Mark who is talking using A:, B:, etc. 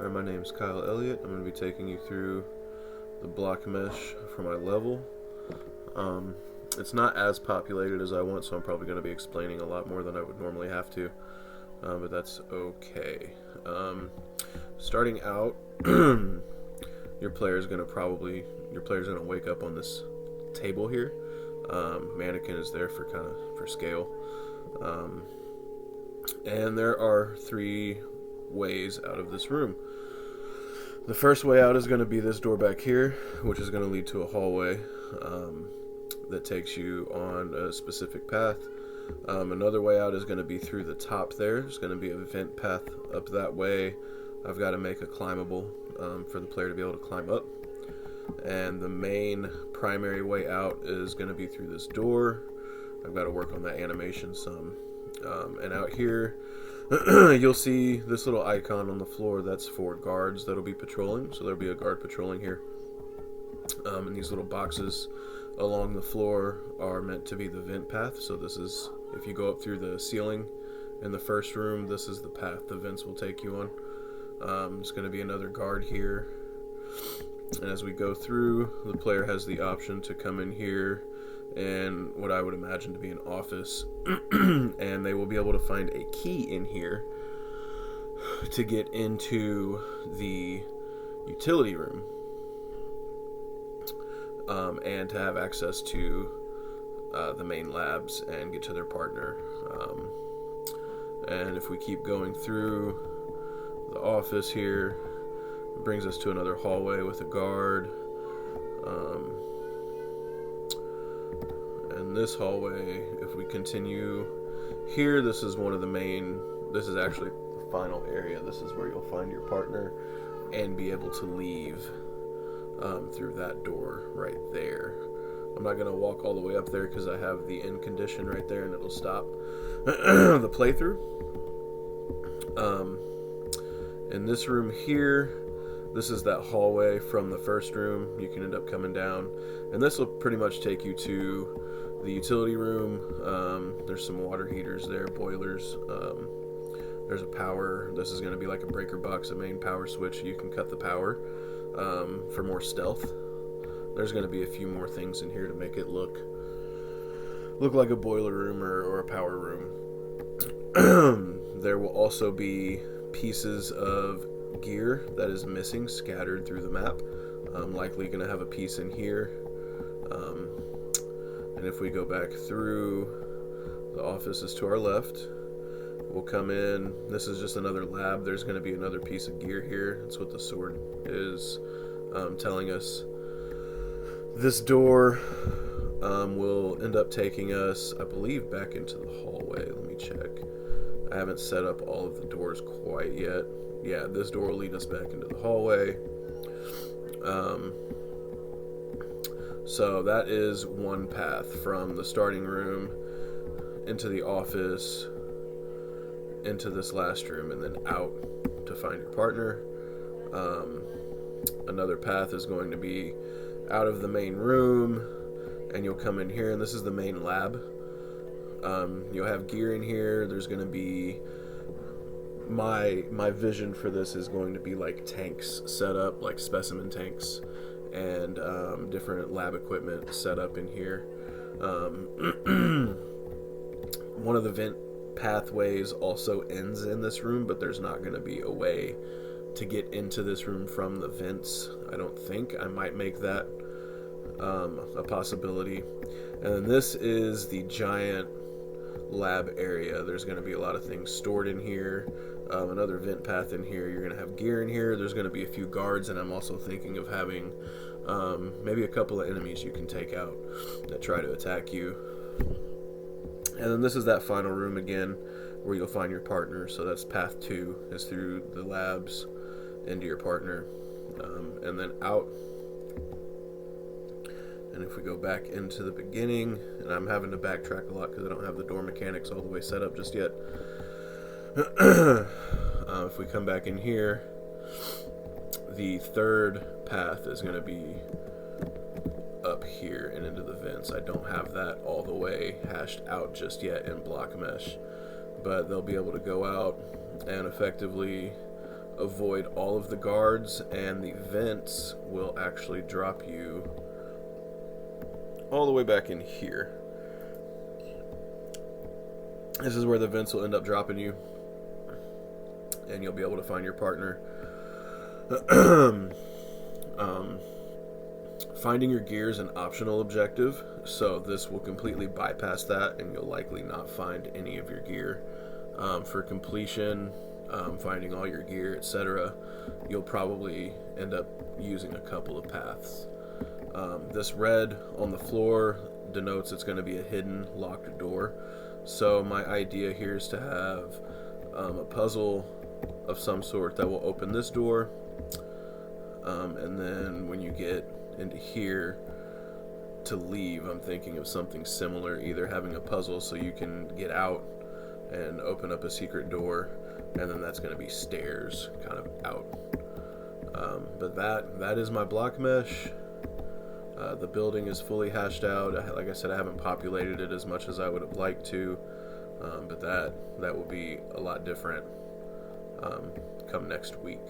A: My name's Kyle Elliott. I'm going to be taking you through the Blockmesh for my level. It's not as populated as I want, so I'm probably going to be explaining a lot more than I would normally have to, but that's okay. Starting out, your player's going to wake up on this table here. Mannequin is there for scale, and there are 3 ways out of this room. The first way out is going to be this door back here, which is going to lead to a hallway that takes you on a specific path. Another way out is going to be through the top there. There's going to be a vent path up that way. I've got to make a climbable for the player to be able to climb up. And the main primary way out is going to be through this door. I've got to work on that animation some. And out here, you'll see this little icon on the floor. That's for guards that'll be patrolling. So there'll be a guard patrolling here. And these little boxes along the floor are meant to be the vent path. So this is, if you go up through the ceiling in the first room, this is the path the vents will take you on. There's going to be another guard here. And as we go through, the player has the option to come in here and what I would imagine to be an office, and they will be able to find a key in here to get into the utility room, and to have access to the main labs and get to their partner. And if we keep going through the office here, it brings us to another hallway with a guard. And this hallway, if we continue here, this is actually the final area. This is where you'll find your partner and be able to leave through that door right there. I'm not going to walk all the way up there because I have the end condition right there and it'll stop the playthrough. In this room here, this is that hallway from the first room. You can end up coming down, and this will pretty much take you to the utility room. There's some water heaters there, boilers. There's a power. This is going to be like a breaker box, a main power switch. You can cut the power for more stealth. There's going to be a few more things in here to make it look like a boiler room or a power room. There will also be pieces of gear that is missing scattered through the map. I'm likely going to have a piece in here. And if we go back through, the office is to our left. We'll come in. This is just another lab. There's going to be another piece of gear here. That's what the sword is telling us. This door will end up taking us, I believe, back into the hallway. Let me check. I haven't set up all of the doors quite yet. Yeah, this door will lead us back into the hallway. So that is one path from the starting room into the office, into this last room, and then out to find your partner. Another path is going to be out of the main room, and you'll come in here, and this is the main lab. You'll have gear in here. There's going to be my vision for this is going to be like tanks set up, like specimen tanks, and different lab equipment set up in here. One of the vent pathways also ends in this room, but there's not going to be a way to get into this room from the vents. I don't think. I might make that a possibility. And then this is the giant lab area. There's going to be a lot of things stored in here. Another vent path in here. You're going to have gear in here. There's going to be a few guards, and I'm also thinking of having maybe a couple of enemies you can take out that try to attack you. And then this is that final room again where you'll find your partner. So that's path 2 is through the labs into your partner, and then out. And if we go back into the beginning, and I'm having to backtrack a lot because I don't have the door mechanics all the way set up just yet. If we come back in here, the third path is going to be up here and into the vents. I don't have that all the way hashed out just yet in Blockmesh, but they'll be able to go out and effectively avoid all of the guards, and the vents will actually drop you all the way back in here. This is where the vents will end up dropping you, and you'll be able to find your partner. Finding your gear is an optional objective, so this will completely bypass that, and you'll likely not find any of your gear. For completion, finding all your gear, etc., you'll probably end up using a couple of paths. This red on the floor denotes it's going to be a hidden locked door. So my idea here is to have a puzzle of some sort that will open this door, and then when you get into here to leave, I'm thinking of something similar, either having a puzzle so you can get out and open up a secret door, and then that's going to be stairs kind of out. But that is my block mesh. The building is fully hashed out. Like I said, I haven't populated it as much as I would have liked to, but that will be a lot different come next week.